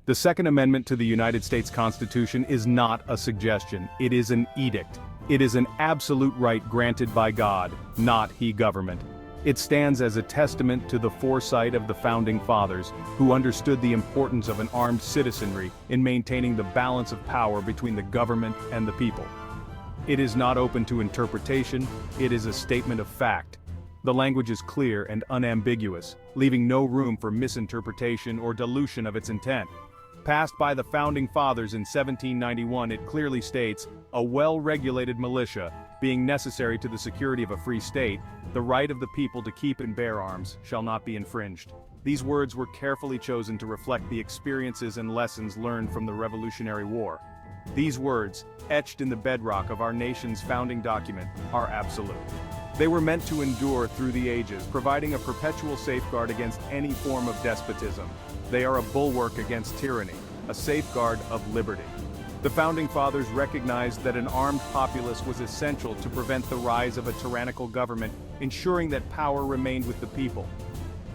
The Second Amendment to the United States Constitution is not a suggestion, it is an edict. It is an absolute right granted by God, not he government. It stands as a testament to the foresight of the Founding Fathers, who understood the importance of an armed citizenry in maintaining the balance of power between the government and the people. It is not open to interpretation, it is a statement of fact. The language is clear and unambiguous, leaving no room for misinterpretation or dilution of its intent. Passed by the Founding Fathers in 1791, it clearly states, "A well-regulated militia, being necessary to the security of a free state, the right of the people to keep and bear arms, shall not be infringed." These words were carefully chosen to reflect the experiences and lessons learned from the Revolutionary War. These words, etched in the bedrock of our nation's founding document, are absolute. They were meant to endure through the ages, providing a perpetual safeguard against any form of despotism. They are a bulwark against tyranny, a safeguard of liberty. The Founding Fathers recognized that an armed populace was essential to prevent the rise of a tyrannical government, ensuring that power remained with the people.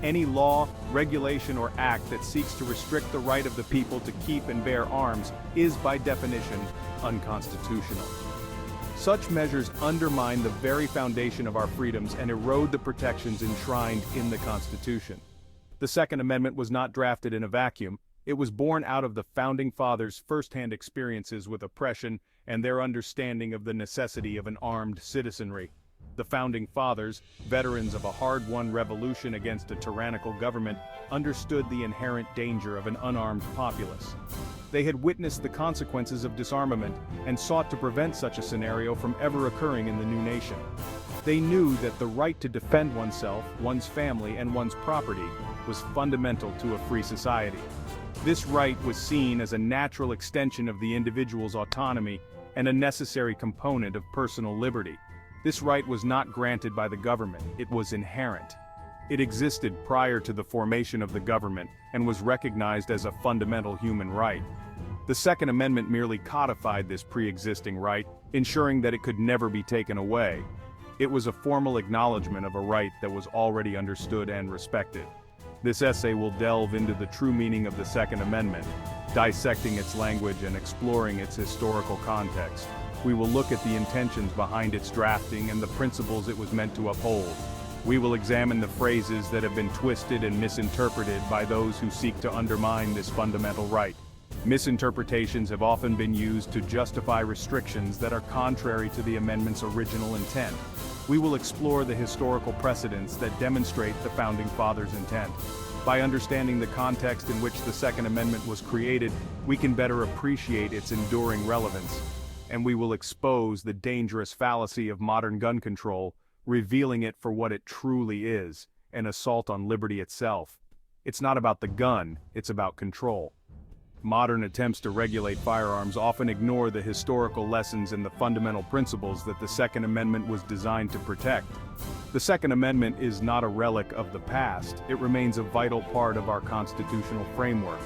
Any law, regulation, or act that seeks to restrict the right of the people to keep and bear arms is, by definition, unconstitutional. Such measures undermine the very foundation of our freedoms and erode the protections enshrined in the Constitution. The Second Amendment was not drafted in a vacuum. It was born out of the Founding Fathers' first-hand experiences with oppression and their understanding of the necessity of an armed citizenry. The Founding Fathers, veterans of a hard-won revolution against a tyrannical government, understood the inherent danger of an unarmed populace. They had witnessed the consequences of disarmament and sought to prevent such a scenario from ever occurring in the new nation. They knew that the right to defend oneself, one's family, and one's property was fundamental to a free society. This right was seen as a natural extension of the individual's autonomy and a necessary component of personal liberty. This right was not granted by the government, it was inherent. It existed prior to the formation of the government and was recognized as a fundamental human right. The Second Amendment merely codified this pre-existing right, ensuring that it could never be taken away. It was a formal acknowledgement of a right that was already understood and respected. This essay will delve into the true meaning of the Second Amendment, dissecting its language and exploring its historical context. We will look at the intentions behind its drafting and the principles it was meant to uphold. We will examine the phrases that have been twisted and misinterpreted by those who seek to undermine this fundamental right. Misinterpretations have often been used to justify restrictions that are contrary to the amendment's original intent. We will explore the historical precedents that demonstrate the Founding Fathers' intent. By understanding the context in which the Second Amendment was created, we can better appreciate its enduring relevance. And we will expose the dangerous fallacy of modern gun control, revealing it for what it truly is, an assault on liberty itself. It's not about the gun, it's about control. Modern attempts to regulate firearms often ignore the historical lessons and the fundamental principles that the Second Amendment was designed to protect. The Second Amendment is not a relic of the past, it remains a vital part of our constitutional framework,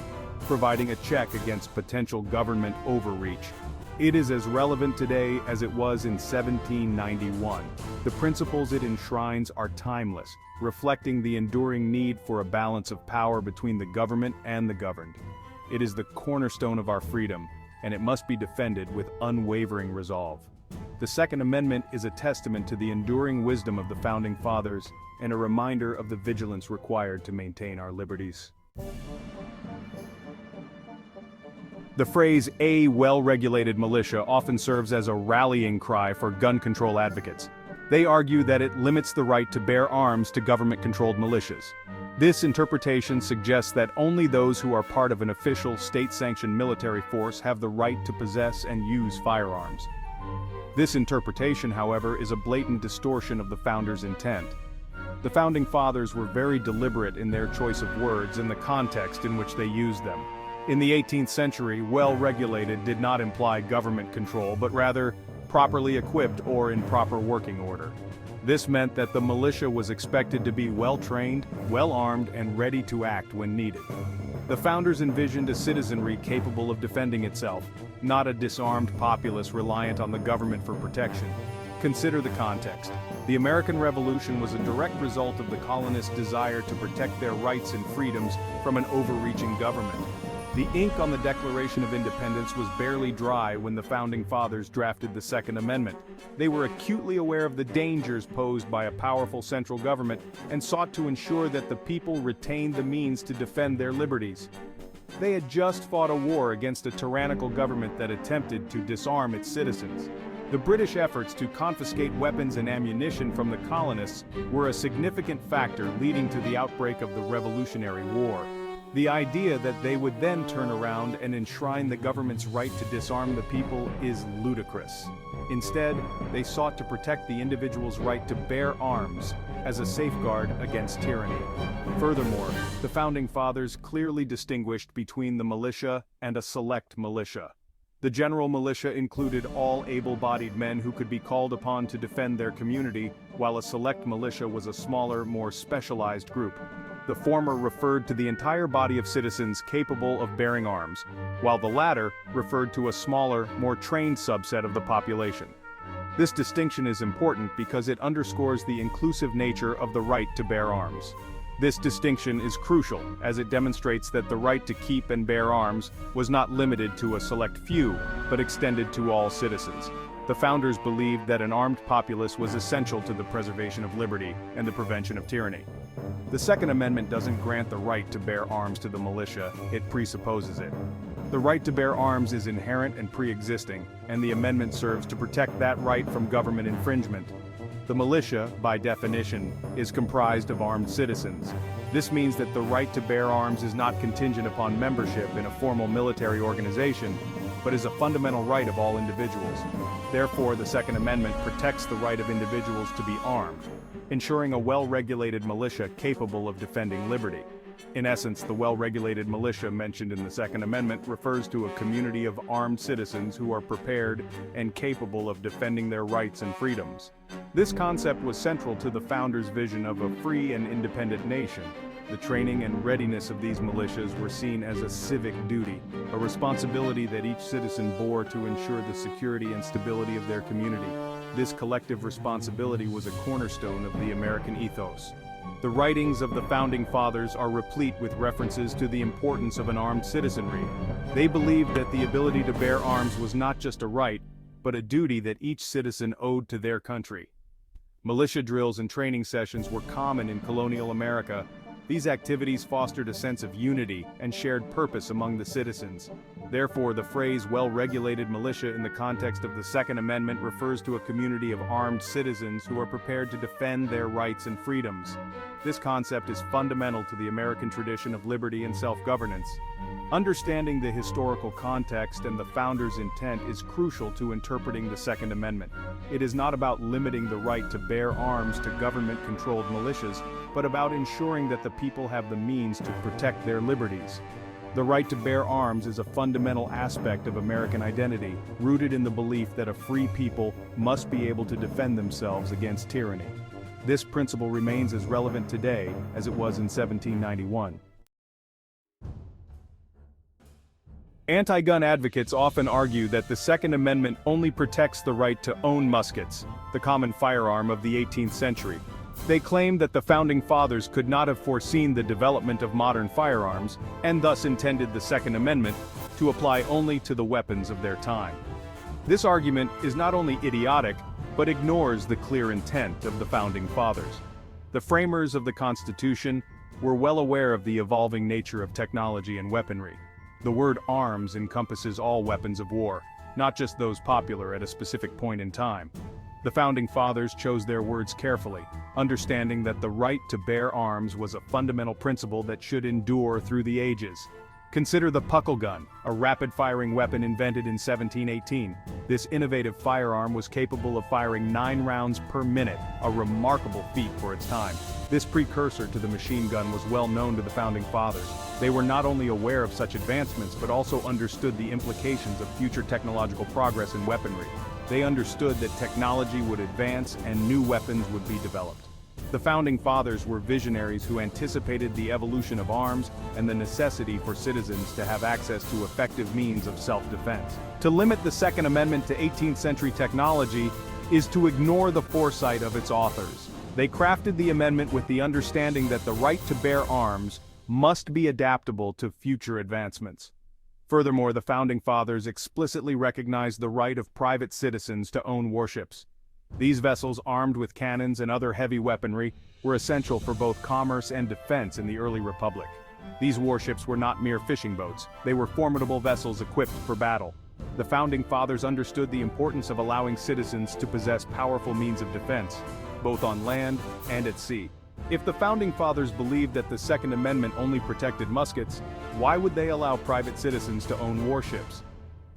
providing a check against potential government overreach. It is as relevant today as it was in 1791. The principles it enshrines are timeless, reflecting the enduring need for a balance of power between the government and the governed. It is the cornerstone of our freedom, and it must be defended with unwavering resolve. The Second Amendment is a testament to the enduring wisdom of the Founding Fathers and a reminder of the vigilance required to maintain our liberties. The phrase, "a well-regulated militia," often serves as a rallying cry for gun control advocates. They argue that it limits the right to bear arms to government-controlled militias. This interpretation suggests that only those who are part of an official, state-sanctioned military force have the right to possess and use firearms. This interpretation, however, is a blatant distortion of the Founders' intent. The Founding Fathers were very deliberate in their choice of words and the context in which they used them. In the 18th century, well-regulated did not imply government control, but rather properly equipped or in proper working order. This meant that the militia was expected to be well-trained, well-armed, and ready to act when needed. The Founders envisioned a citizenry capable of defending itself, not a disarmed populace reliant on the government for protection. Consider the context. The American Revolution was a direct result of the colonists' desire to protect their rights and freedoms from an overreaching government. The ink on the Declaration of Independence was barely dry when the Founding Fathers drafted the Second Amendment. They were acutely aware of the dangers posed by a powerful central government and sought to ensure that the people retained the means to defend their liberties. They had just fought a war against a tyrannical government that attempted to disarm its citizens. The British efforts to confiscate weapons and ammunition from the colonists were a significant factor leading to the outbreak of the Revolutionary War. The idea that they would then turn around and enshrine the government's right to disarm the people is ludicrous. Instead, they sought to protect the individual's right to bear arms as a safeguard against tyranny. Furthermore, the Founding Fathers clearly distinguished between the militia and a select militia. The general militia included all able-bodied men who could be called upon to defend their community, while a select militia was a smaller, more specialized group. The former referred to the entire body of citizens capable of bearing arms, while the latter referred to a smaller, more trained subset of the population. This distinction is important because it underscores the inclusive nature of the right to bear arms. This distinction is crucial, as it demonstrates that the right to keep and bear arms was not limited to a select few, but extended to all citizens. The founders believed that an armed populace was essential to the preservation of liberty and the prevention of tyranny. The Second Amendment doesn't grant the right to bear arms to the militia, it presupposes it. The right to bear arms is inherent and pre-existing, and the amendment serves to protect that right from government infringement. The militia, by definition, is comprised of armed citizens. This means that the right to bear arms is not contingent upon membership in a formal military organization, but is a fundamental right of all individuals. Therefore, the Second Amendment protects the right of individuals to be armed, ensuring a well-regulated militia capable of defending liberty. In essence, the well-regulated militia mentioned in the Second Amendment refers to a community of armed citizens who are prepared and capable of defending their rights and freedoms. This concept was central to the founders' vision of a free and independent nation. The training and readiness of these militias were seen as a civic duty, a responsibility that each citizen bore to ensure the security and stability of their community. This collective responsibility was a cornerstone of the American ethos. The writings of the Founding Fathers are replete with references to the importance of an armed citizenry. They believed that the ability to bear arms was not just a right, but a duty that each citizen owed to their country. Militia drills and training sessions were common in colonial America. These activities fostered a sense of unity and shared purpose among the citizens. Therefore, the phrase well-regulated militia in the context of the Second Amendment refers to a community of armed citizens who are prepared to defend their rights and freedoms. This concept is fundamental to the American tradition of liberty and self-governance. Understanding the historical context and the founders' intent is crucial to interpreting the Second Amendment. It is not about limiting the right to bear arms to government-controlled militias, but about ensuring that the people have the means to protect their liberties. The right to bear arms is a fundamental aspect of American identity, rooted in the belief that a free people must be able to defend themselves against tyranny. This principle remains as relevant today as it was in 1791. Anti-gun advocates often argue that the Second Amendment only protects the right to own muskets, the common firearm of the 18th century. They claim that the Founding Fathers could not have foreseen the development of modern firearms, and thus intended the Second Amendment to apply only to the weapons of their time. This argument is not only idiotic, but ignores the clear intent of the Founding Fathers. The framers of the Constitution were well aware of the evolving nature of technology and weaponry. The word arms encompasses all weapons of war, not just those popular at a specific point in time. The Founding Fathers chose their words carefully, understanding that the right to bear arms was a fundamental principle that should endure through the ages. Consider the puckle gun, a rapid-firing weapon invented in 1718. This innovative firearm was capable of firing 9 rounds per minute, a remarkable feat for its time. This precursor to the machine gun was well known to the Founding Fathers. They were not only aware of such advancements but also understood the implications of future technological progress in weaponry. They understood that technology would advance and new weapons would be developed. The Founding Fathers were visionaries who anticipated the evolution of arms and the necessity for citizens to have access to effective means of self-defense. To limit the Second Amendment to 18th century technology is to ignore the foresight of its authors. They crafted the amendment with the understanding that the right to bear arms must be adaptable to future advancements. Furthermore, the Founding Fathers explicitly recognized the right of private citizens to own warships. These vessels, armed with cannons and other heavy weaponry, were essential for both commerce and defense in the early republic. These warships were not mere fishing boats, they were formidable vessels equipped for battle. The Founding Fathers understood the importance of allowing citizens to possess powerful means of defense, both on land and at sea. If the Founding Fathers believed that the Second Amendment only protected muskets, why would they allow private citizens to own warships?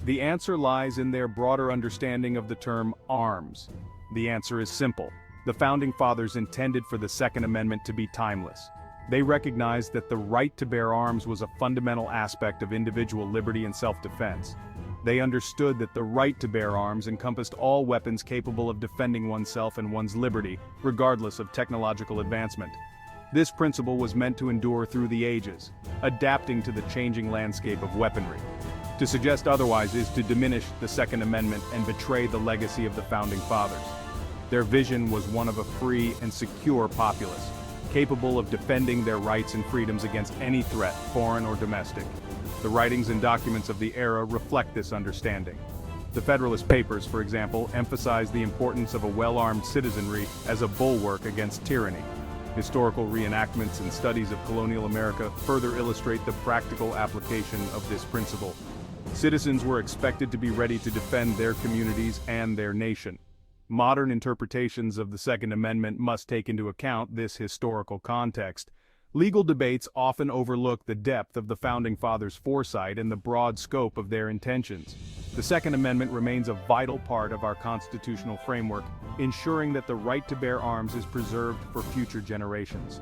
The answer lies in their broader understanding of the term arms. The answer is simple. The Founding Fathers intended for the Second Amendment to be timeless. They recognized that the right to bear arms was a fundamental aspect of individual liberty and self-defense. They understood that the right to bear arms encompassed all weapons capable of defending oneself and one's liberty, regardless of technological advancement. This principle was meant to endure through the ages, adapting to the changing landscape of weaponry. To suggest otherwise is to diminish the Second Amendment and betray the legacy of the Founding Fathers. Their vision was one of a free and secure populace, capable of defending their rights and freedoms against any threat, foreign or domestic. The writings and documents of the era reflect this understanding. The Federalist Papers, for example, emphasize the importance of a well-armed citizenry as a bulwark against tyranny. Historical reenactments and studies of colonial America further illustrate the practical application of this principle. Citizens were expected to be ready to defend their communities and their nation. Modern interpretations of the Second Amendment must take into account this historical context. Legal debates often overlook the depth of the Founding Fathers' foresight and the broad scope of their intentions. The Second Amendment remains a vital part of our constitutional framework, ensuring that the right to bear arms is preserved for future generations.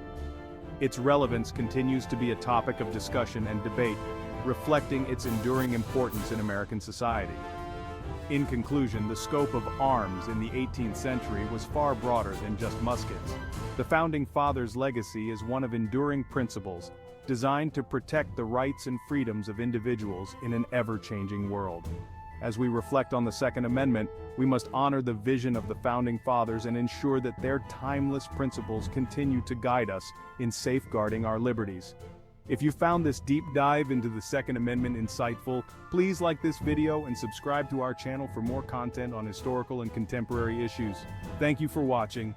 Its relevance continues to be a topic of discussion and debate, reflecting its enduring importance in American society. In conclusion, the scope of arms in the 18th century was far broader than just muskets. The Founding Fathers' legacy is one of enduring principles, designed to protect the rights and freedoms of individuals in an ever-changing world. As we reflect on the Second Amendment, we must honor the vision of the Founding Fathers and ensure that their timeless principles continue to guide us in safeguarding our liberties. If you found this deep dive into the Second Amendment insightful, please like this video and subscribe to our channel for more content on historical and contemporary issues. Thank you for watching.